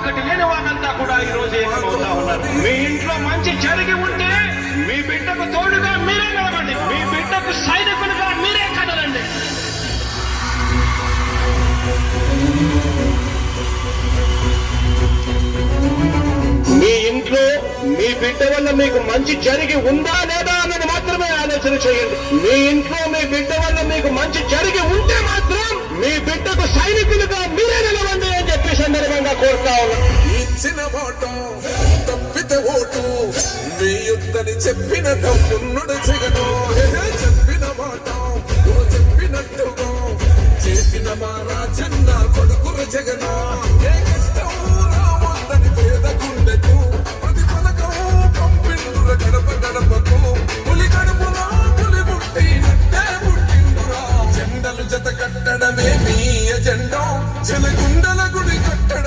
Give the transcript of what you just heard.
ఒక్కటి లేని వాళ్ళంతా కూడా ఈ రోజు ఏకమవుతా ఉన్నారు. మీ ఇంట్లో మంచి జరిగి ఉంటే మీ బిడ్డకు తోడుగా మీరే నిలబండి, మీ బిడ్డకు సైనికులుగా మీరే కదలండి. మీ ఇంట్లో మీ బిడ్డ వల్ల మీకు మంచి జరిగి ఉందా లేదా అన్నది మాత్రమే ఆలోచన చేయండి. మీ ఇంట్లో మీ బిడ్డ వల్ల మీకు మంచి జరిగి ఉంటే మాత్రం మీ బిడ్డకు సైనికులుగా మీరే నిలవండి అని చెప్పి సందర్భంగా కోరుతా ఉన్నాం. ఇచ్చిన మాట తప్పితే ఓటు మీ యుద్ధని చెప్పిన తమ్ముడు జగను, చెప్పిన మాట నువ్వు చెప్పినట్టుగా చేసిన మా రాజన్న కొడుకులు జగను.